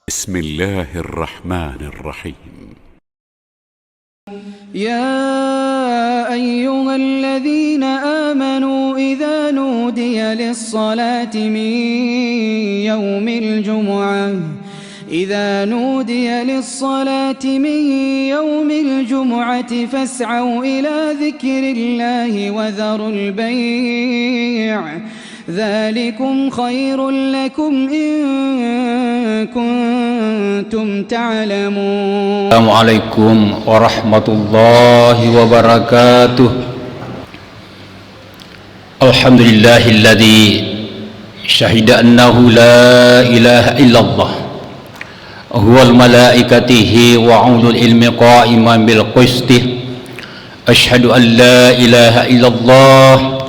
بسم الله الرحمن الرحيم. يا أيها الذين آمنوا إذا نودي للصلاة من يوم الجمعة فاسعوا إلى ذكر الله وذروا البيع ذلكم خير لكم إن كنتم تعلمون. السلام عليكم ورحمة الله وبركاته. الحمد لله الذي شهد أنه لا إله إلا الله هو الملائكته وعول العلم قائما بالقسط. أشهد أن لا إله إلا الله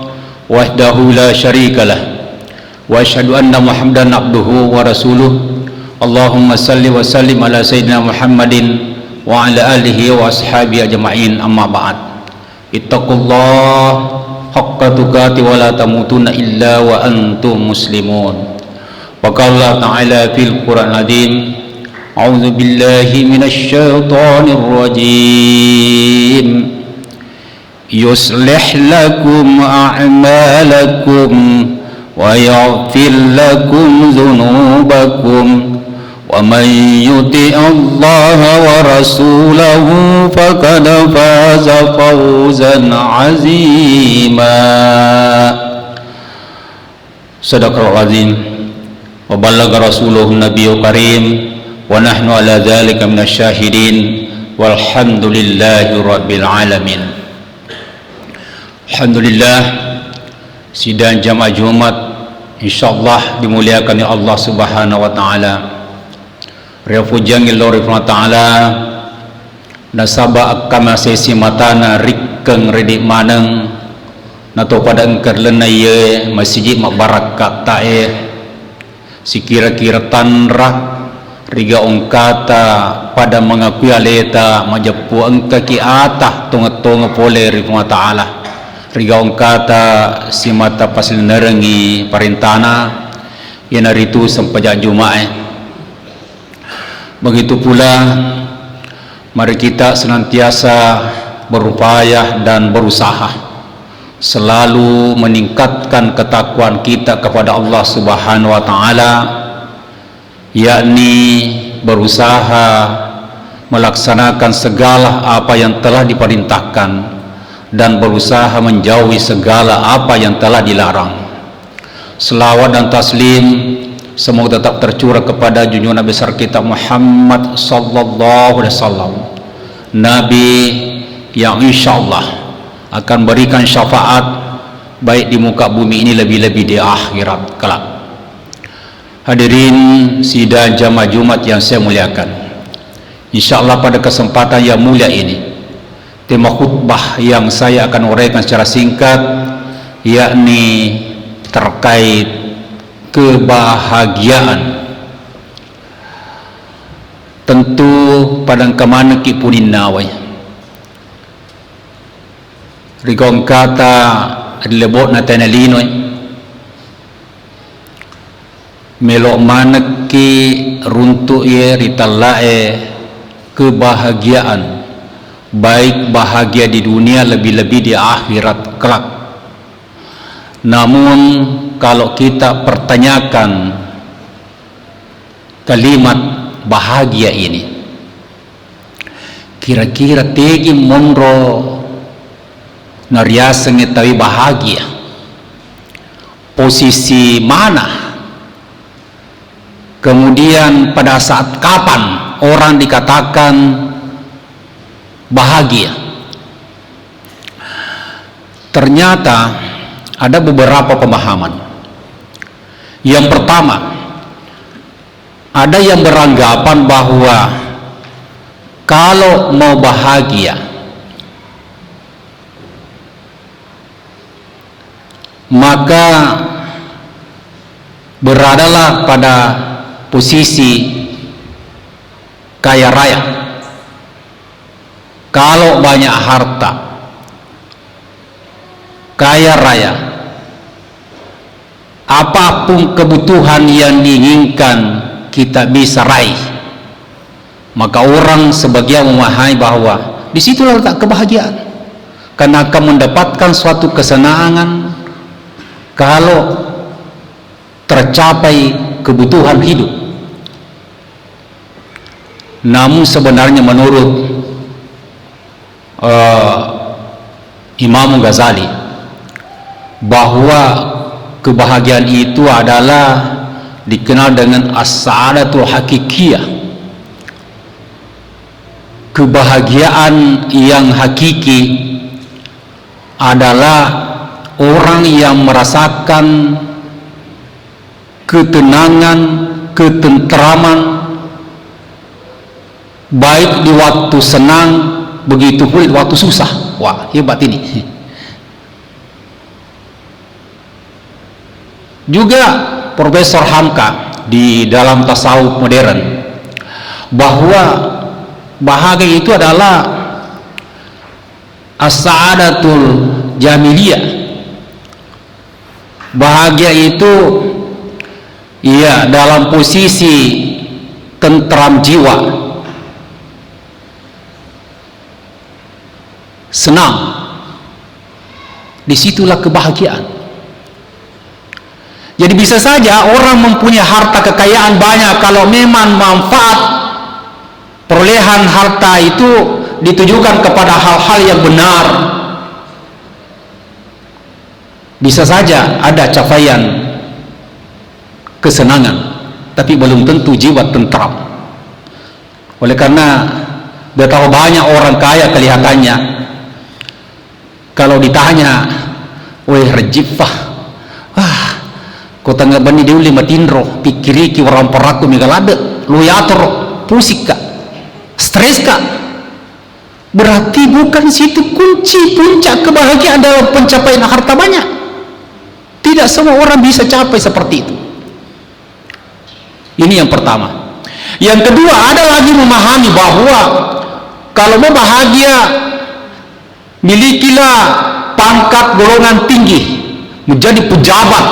وحده لا شريك له وأشهد أن محمدا عبده ورسوله. اللهم صل وسلم على سيدنا محمد وعلى آله وأصحابه أجمعين. أما بعد، ittaqullah haqqa tuqati wa la tamutunna illa wa antum muslimun. Wa qala ta'ala fil Qur'an al-Azim, a'udzu billahi minasy syaithanir rajim. Yuslih lakum a'malakum wa yaghfir lakum dhunubakum wa man yuti' Allah wa rasulahu faqad faza fawzan 'azima. Sadaqallahul azim wa ballagha rasuluhu nabiyul karim wa nahnu ala dzalika minasy syahidin walhamdulillahi rabbil alamin. Alhamdulillah, sidang jamaah Jumat insyaallah dimuliakan oleh Allah Subhanahu wa taala. Refujang Allah Subhanahu wa taala nasaba akama sesi matana rikkeng redik maneng nato pada engker lenaya masjid mak barakat tae sikira-kira tanra riga ongkata pada mengakui aleta majapu engka ki atah tonga-tonga pole Subhanahu wa taala riga ongkata si mata pasil nerengi parintana yang hari itu sempajak Jumat. Begitu pula mari kita senantiasa berupaya dan berusaha selalu meningkatkan ketakwaan kita kepada Allah Subhanahu wa taala, yakni berusaha melaksanakan segala apa yang telah diperintahkan dan berusaha menjauhi segala apa yang telah dilarang. Selawat dan taslim semoga tetap tercurah kepada junjungan Nabi besar kita Muhammad sallallahu alaihi wasallam, Nabi yang insyaallah akan berikan syafaat baik di muka bumi ini lebih-lebih di akhirat kelak. Hadirin sidang jamaah Jumat yang saya muliakan, insyaallah pada kesempatan yang mulia ini tema khutbah yang saya akan uraikan secara singkat yakni terkait kebahagiaan. Tentu padang kemana ki puninawai rigong kata adlebot na tanalinoy melok mana ki runtuk ye ritalae kebahagiaan, baik bahagia di dunia lebih-lebih di akhirat kelak. Namun kalau kita pertanyakan kalimat bahagia ini, kira-kira tegi monro nariasa ngetahui bahagia, posisi mana, kemudian pada saat kapan orang dikatakan bahagia. Ternyata ada beberapa pemahaman. Yang pertama, ada yang beranggapan bahwa kalau mau bahagia maka beradalah pada posisi kaya raya. Kalau banyak harta, kaya raya, apapun kebutuhan yang diinginkan kita bisa raih. Maka orang sebagian memahami bahwa disitulah letak kebahagiaan, karena akan mendapatkan suatu kesenangan kalau tercapai kebutuhan hidup. Namun sebenarnya menurut Imam Ghazali, bahwa kebahagiaan itu adalah dikenal dengan as-sa'adatul hakikiyah, kebahagiaan yang hakiki adalah orang yang merasakan ketenangan, ketentraman, baik di waktu senang, begitu pula di waktu susah. Wah, hebat ini. Juga Profesor Hamka di dalam tasawuf modern, bahwa bahagia itu adalah as-sa'adatul jamiliyah. Bahagia itu ya dalam posisi tentram jiwa, senang, disitulah kebahagiaan. Jadi bisa saja orang mempunyai harta kekayaan banyak, kalau memang manfaat perolehan harta itu ditujukan kepada hal-hal yang benar, bisa saja ada capaian kesenangan, tapi belum tentu jiwa tentram. Oleh karena betapa banyak orang kaya kelihatannya, kalau ditanya, weh rejipah, kau tangga bani dia lima tinro, pikiri ki orang peraku megalade, lu yator, pusik kak, stres kak. Berarti bukan situ kunci puncak kebahagiaan dalam pencapaian harta banyak. Tidak semua orang bisa capai seperti itu. Ini yang pertama. Yang kedua, ada lagi memahami bahwa kalau mau bahagia, milikilah pangkat golongan tinggi, menjadi pejabat.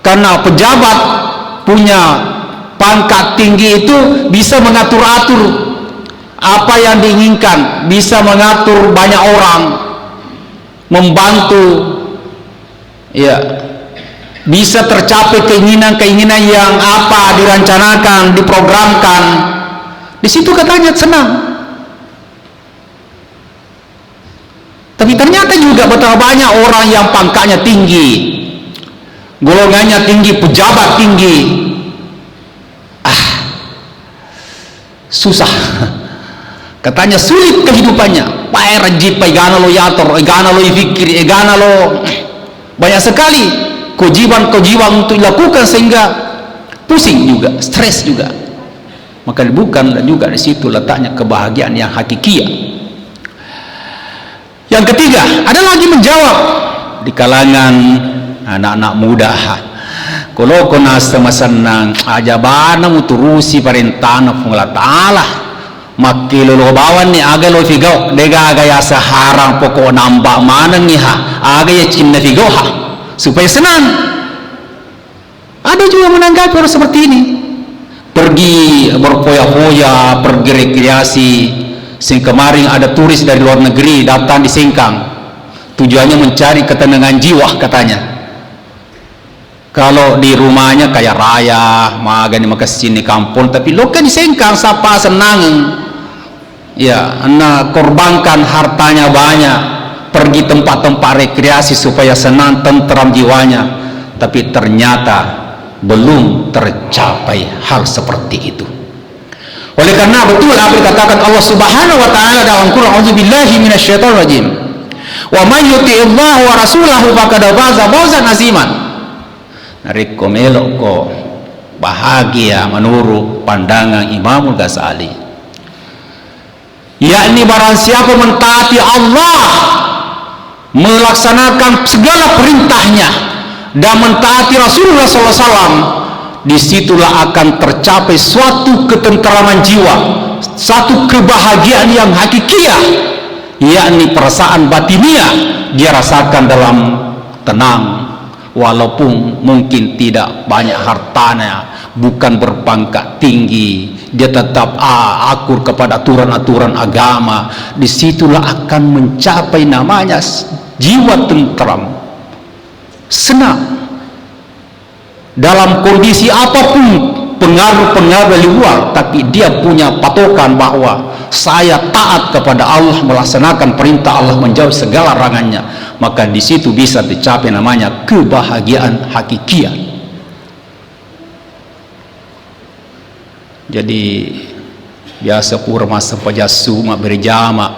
Karena pejabat punya pangkat tinggi itu bisa mengatur-atur apa yang diinginkan, bisa mengatur banyak orang, membantu, ya, bisa tercapai keinginan-keinginan yang apa dirancanakan, diprogramkan. Di situ katanya senang. Tapi ternyata juga betapa banyak orang yang pangkatnya tinggi, golongannya tinggi, pejabat tinggi, susah. Katanya sulit kehidupannya. Pae rajib, egana lo yator, egana lo fikir, egana lo banyak sekali kewajiban untuk dilakukan, sehingga pusing juga, stres juga. Maka bukan juga di situ letaknya kebahagiaan yang hakiki. Yang ketiga, ada lagi menjawab di kalangan anak-anak muda, kalau kau nasa masenang aja bana muturusi perintah Allah Ta'ala, makilo lo bawan ni aga lo figau dega aga ya saharang pokok nambah mana nih aga ya cinna figau supaya senang. Ada juga menanggapi orang seperti ini, pergi berpoya-poya, pergi rekreasi. Kemarin ada turis dari luar negeri datang di Sengkang, tujuannya mencari ketenangan jiwa katanya. Kalau di rumahnya kaya raya, magani makasin di kampung, tapi lo kan di Sengkang sapa senang, ya, anda korbankan hartanya banyak, pergi tempat-tempat rekreasi supaya senang, tentram jiwanya, tapi ternyata belum tercapai hal seperti itu. Oleh karena betul apa dikatakan Allah Subhanahu wa taala dalam Quran, "A'udzubillahi minasyaitonir rajim. Wa may yuti'illah wa rasulahu faqad faza fawzan aziman." Rekom elok ko bahagia menurut pandangan Imam Ghazali, yakni barang siapa mentaati Allah, melaksanakan segala perintahnya dan mentaati Rasulullah SAW, disitulah akan tercapai suatu ketentraman jiwa, satu kebahagiaan yang hakikiah, yakni perasaan batiniah dia rasakan dalam tenang, walaupun mungkin tidak banyak hartanya, bukan berpangkat tinggi, dia tetap akur kepada aturan-aturan agama. Disitulah akan mencapai namanya jiwa tentram, senang. Dalam kondisi apapun pengaruh-pengaruh dari luar, tapi dia punya patokan bahwa saya taat kepada Allah, melaksanakan perintah Allah, menjauh segala larangannya, maka di situ bisa dicapai namanya kebahagiaan hakikiah. Jadi biasa pura masa pajasu mak berjama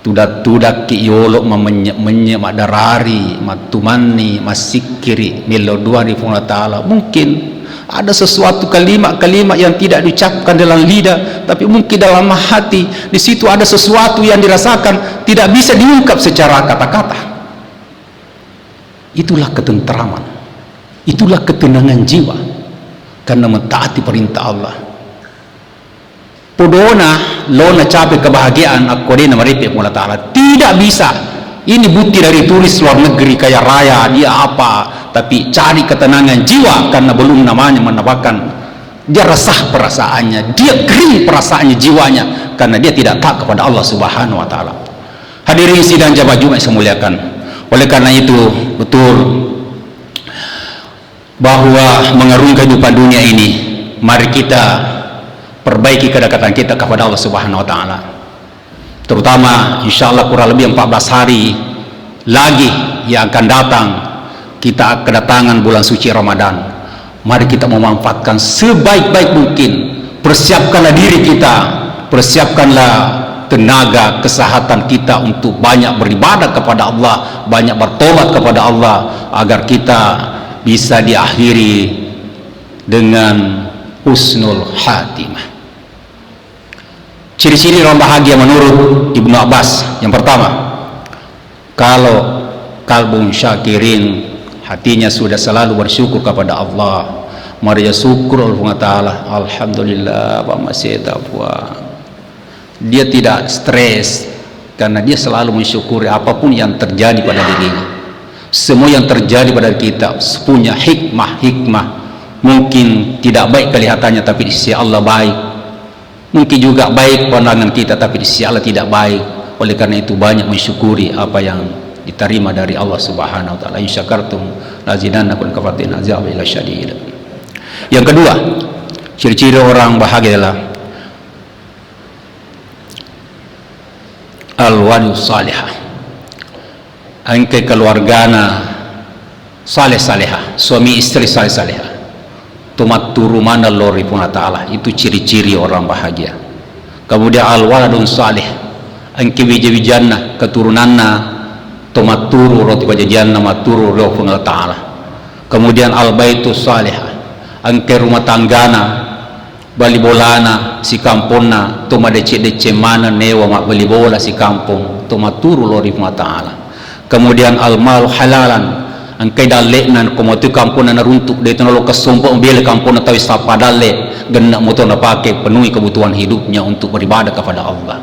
tudak-tudak ki yolok menyek madarari matumani masikiri melodua di ta'ala. Mungkin ada sesuatu kalimat-kalimat yang tidak diucapkan dalam lidah, tapi mungkin dalam hati di situ ada sesuatu yang dirasakan tidak bisa diungkap secara kata-kata. Itulah ketentraman, itulah ketenangan jiwa karena mentaati perintah Allah. Podona lona capai kebahagiaan akodena meripik Allah Ta'ala tidak bisa. Ini bukti dari turis luar negeri kaya raya dia apa, tapi cari ketenangan jiwa karena belum namanya mendapatkan. Dia resah perasaannya, dia kering perasaannya jiwanya karena dia tidak taat kepada Allah Subhanahu wa Ta'ala. Hadirin sidang Jabat Jumat saya muliakan. Oleh karena itu betul bahwa mengarungi kehidupan dunia ini, mari kita perbaiki kedekatan kita kepada Allah Subhanahu wa Ta'ala. Terutama insyaallah kurang lebih 14 hari lagi yang akan datang kita kedatangan bulan suci Ramadan. Mari kita memanfaatkan sebaik-baik mungkin. Persiapkanlah diri kita, persiapkanlah tenaga, kesehatan kita untuk banyak beribadah kepada Allah, banyak bertobat kepada Allah, agar kita bisa diakhiri dengan husnul khatimah. Ciri-ciri orang bahagia menurut Ibnu Abbas, yang pertama, kalau kalbun syakirin, hatinya sudah selalu bersyukur kepada Allah. Mari ya syukur Allah Ta'ala, alhamdulillah wa masih taqwa. Dia tidak stres karena dia selalu mensyukuri apapun yang terjadi pada dirinya. Semua yang terjadi pada kita punya hikmah. Mungkin tidak baik kelihatannya, tapi di sisi Allah baik. Mungkin juga baik pandangan kita, tapi di sisi Allah tidak baik. Oleh karena itu banyak mensyukuri apa yang diterima dari Allah Subhanahu wa Ta'ala. In syakartum lazidannakum kafatin azab ila syadid. Yang kedua, ciri-ciri orang bahagia adalah al-walus salihah. Angke keluargana saleh-salehah, suami istri saleh-salehah. Tumat turu mana lori pun Ta'ala, itu ciri-ciri orang bahagia. Kemudian al-waladun salih, angki wija-wijana keturunanna tumat turu roti pajajanna maturu roh pun Ta'ala. Kemudian al-baitu salih, angki rumah tanggana bali bolana si kampungna tuma dece mana newa mak bali bola si kampung tumat turu lori pun Ta'ala. Kemudian al-mal halalan, angkai dalek nan komotu kampung nan runtuk dia tenolo kesumpah biar kampung atau sapa dalek genak motor nak pakai penuhi kebutuhan hidupnya untuk beribadah kepada Allah.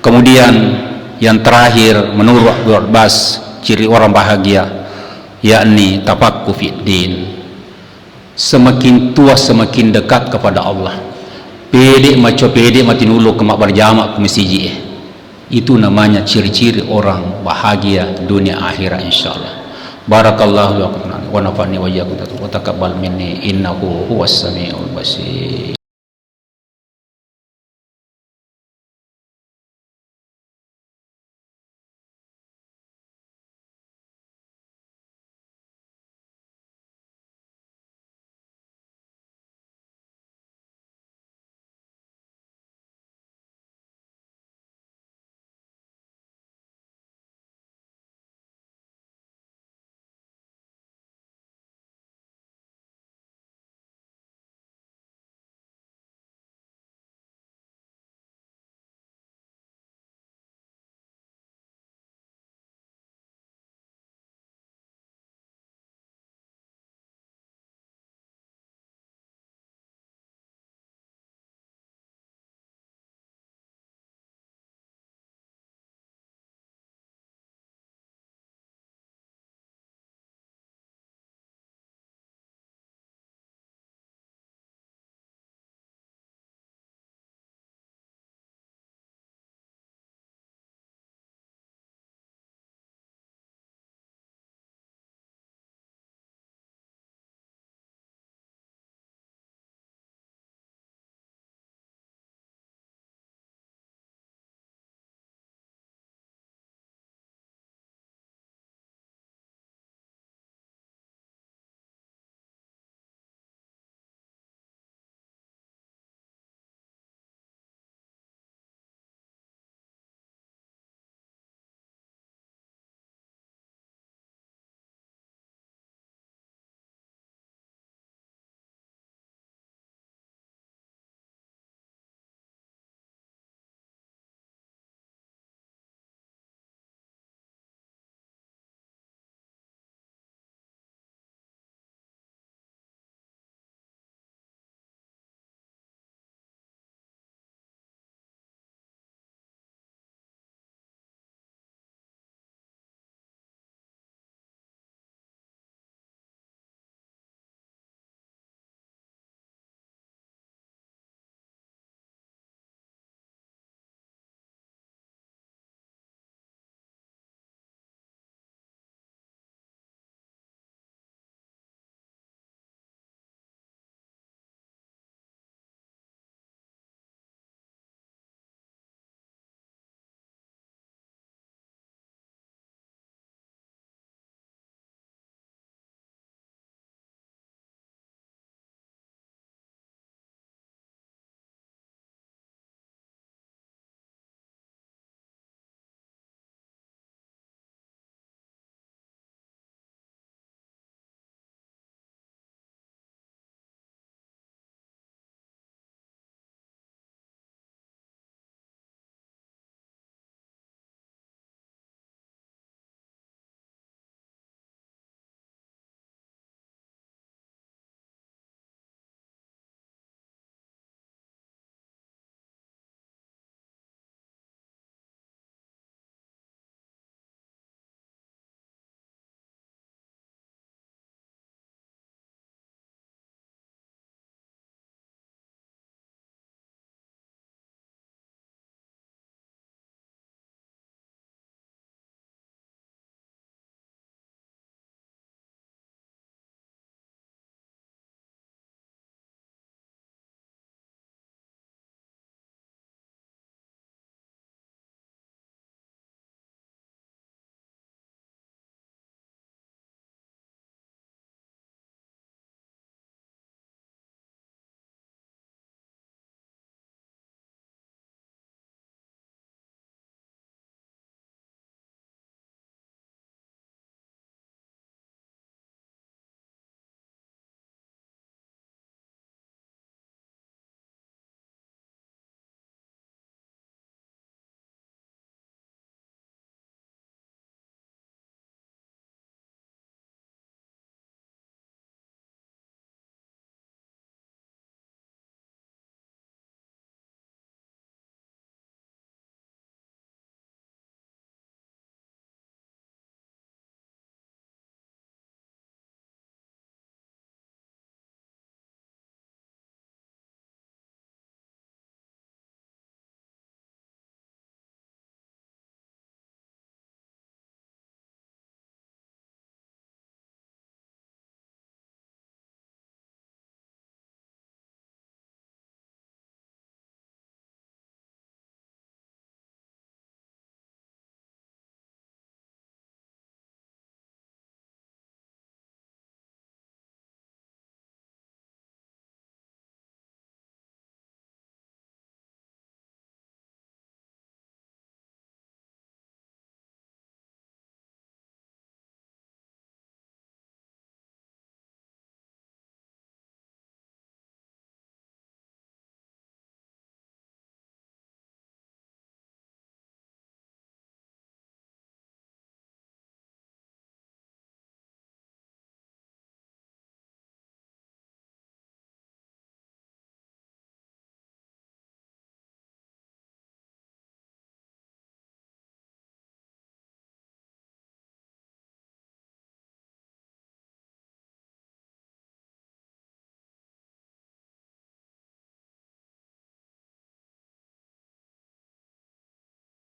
Kemudian yang terakhir menurut Abbas ciri orang bahagia yakni tafaqquh fid din. Semakin tua semakin dekat kepada Allah. Pede mati nulu kemak berjamaah ke masjid. Itu namanya ciri-ciri orang bahagia dunia akhirat insyaallah. Barakallahu wa nafa'ani wa iyyakum wa taqabbal minni innahu huwas samiul basir.